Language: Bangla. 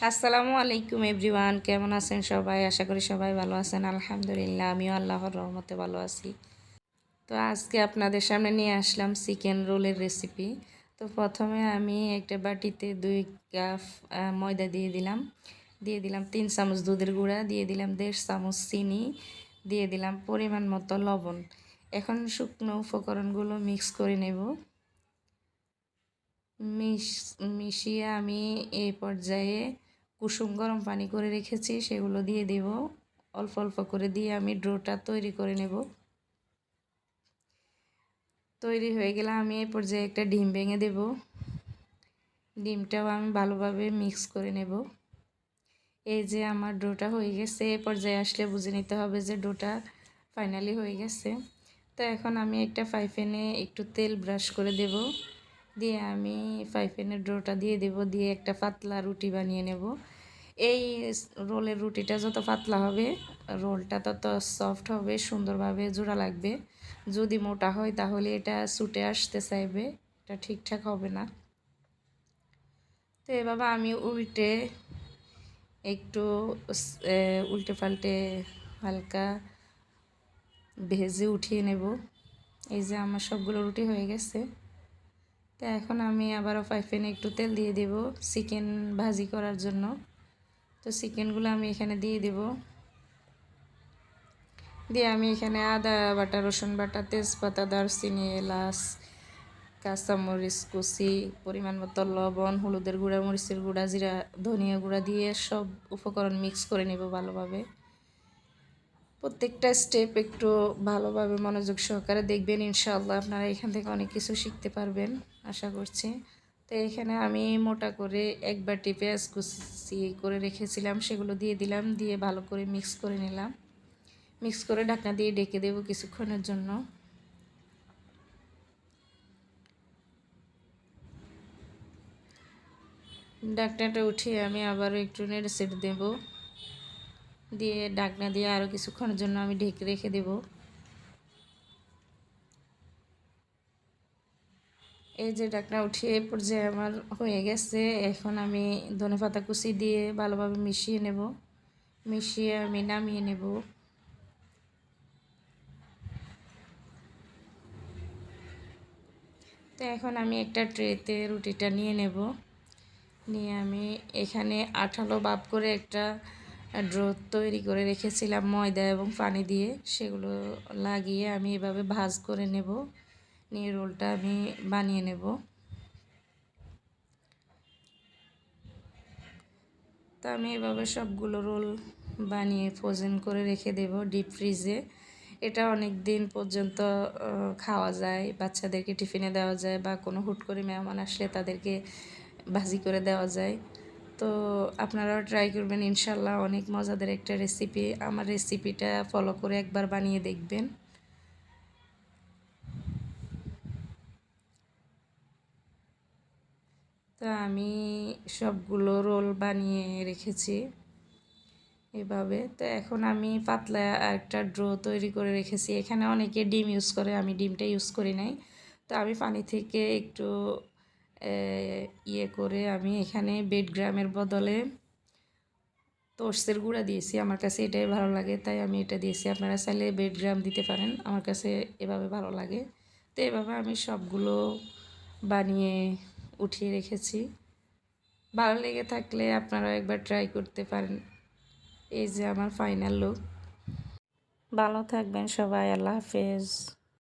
আসসালামু আলাইকুম এভরিওয়ান, কেমন আছেন সবাই? আশা করি সবাই ভালো আছেন। আলহামদুলিল্লাহ, আমিও আল্লাহর রহমতে ভালো আছি। তো আজকে আপনাদের সামনে নিয়ে আসলাম চিকেন রোলের রেসিপি। তো প্রথমে আমি একটা বাটিতে 2 কাপ ময়দা দিয়ে দিলাম 3 চামচ দুধের গুঁড়া, দিয়ে দিলাম 1.5 চামচ চিনি, দিয়ে দিলাম পরিমাণ মতো লবণ। এখন শুকনো উপকরণগুলো মিক্স করে নেব। মিশিয়ে আমি এই পর্যায়ে কুসুম গরম পানি করে রেখেছি, সেগুলো দিয়ে দেব। অল্প অল্প করে দিয়ে আমি ডোটা তৈরি করে নেব। তৈরি হয়ে গেলে আমি এই পর্যায়ে একটা ডিম ভেঙে দেব। ডিমটাও আমি ভালোভাবে মিক্স করে নেব। এই যে আমার ডোটা হয়ে গেছে, এই পর্যায়ে আসলে বুঝে নিতে হবে যে ডোটা ফাইনালি হয়ে গেছে। তো এখন আমি একটা ফ্রাই প্যানে একটু তেল ব্রাশ করে দেব, দিয়ে আমি ফ্রাই প্যানের ডোটা দিয়ে দেব, দিয়ে একটা পাতলা রুটি বানিয়ে নেব। এই রোলের রুটিটা যত পাতলা হবে রোলটা তত সফট হবে, সুন্দরভাবে জোড়া লাগবে। যদি মোটা হয় তাহলে এটা ছুটে আসতে চাইবে, এটা ঠিকঠাক হবে না। তো এভাবে আমি একটু উল্টে পাল্টে হালকা ভেজে উঠিয়ে নেব। এই যে আমার সবগুলো রুটি হয়ে গেছে। তো এখন আমি আবারও ফ্রাই প্যানে একটু তেল দিয়ে দেব চিকেন ভাজি করার জন্য। তো চিকেনগুলো আমি এখানে দিয়ে দেব, দিয়ে আমি এখানে আদা বাটা, রসুন বাটা, তেজপাতা, দারচিনি, এলাচ, কাঁচামরিচ কুচি, পরিমাণ মতো লবণ, হলুদের গুঁড়া, মরিচের গুঁড়া, জিরা, ধনিয়া গুঁড়া দিয়ে সব উপকরণ মিক্স করে নেব ভালোভাবে। প্রত্যেকটা স্টেপ একটু ভালোভাবে মনোযোগ সহকারে দেখবেন, ইনশাআল্লাহ আপনারা এখান থেকে অনেক কিছু শিখতে পারবেন আশা করছি। তো এখানে আমি মোটা করে এক বাটি পেঁয়াজ কুচি করে রেখেছিলাম, সেগুলো দিয়ে দিলাম, দিয়ে ভালো করে মিক্স করে নিলাম। মিক্স করে ঢাকনা দিয়ে ঢেকে দেব কিছুক্ষণের জন্য। ঢাকনাটা উঠিয়ে আমি আবারও একটু নেড়ে চেড়ে দেব, দিয়ে ঢাকনা দিয়ে আরও কিছুক্ষণের জন্য আমি ঢেকে রেখে দেব। এই যে ঢাকনা উঠিয়ে পর্যায়ে আমার হয়ে গেছে। এখন আমি ধনেপাতা কুচি দিয়ে ভালোভাবে মিশিয়ে নেব, মিশিয়ে আমি নামিয়ে নেব। তো এখন আমি একটা ট্রেতে রুটিটা নিয়ে নেব, নিয়ে আমি এখানে আঠালো ভাব করে একটা ড্রো তৈরি করে রেখেছিলাম ময়দা এবং পানি দিয়ে, সেগুলো লাগিয়ে আমি এভাবে ভাঁজ করে নেব, নিয়ে রোলটা আমি বানিয়ে নেব। তো আমি এভাবে সবগুলো রোল বানিয়ে ফ্রোজেন করে রেখে দেব ডিপ ফ্রিজে। এটা অনেক দিন পর্যন্ত খাওয়া যায়, বাচ্চাদেরকে টিফিনে দেওয়া যায়, বা কোনো হুট করে মেহমান আসলে তাদেরকে ভাজি করে দেওয়া যায়। তো আপনারাও ট্রাই করবেন, ইনশাল্লাহ অনেক মজাদার একটা রেসিপি। আমার রেসিপিটা ফলো করে একবার বানিয়ে দেখবেন। তো আমি সবগুলো রোল বানিয়ে রেখেছি এভাবে। তো এখন আমি পাতলা একটা ড্রো তৈরি করে রেখেছি। এখানে অনেকে ডিম ইউজ করে, আমি ডিমটা ইউজ করি নাই। তো আমি পানি থেকে একটু ইয়ে করে আমি এখানে বেডগ্রামের বদলে তোস্টের গুঁড়া দিয়েছি। আমার কাছে এটাই ভালো লাগে, তাই আমি এটা দিয়েছি। আপনারা চাইলে বেডগ্রাম দিতে পারেন, আমার কাছে এভাবে ভালো লাগে। তো এভাবে আমি সবগুলো বানিয়ে উঠিয়ে রেখেছি। ভালো লেগে থাকলে আপনারা একবার ট্রাই করতে পারেন। এই যে আমার ফাইনাল লুক। ভালো থাকবেন সবাই, আল্লাহ হাফেজ।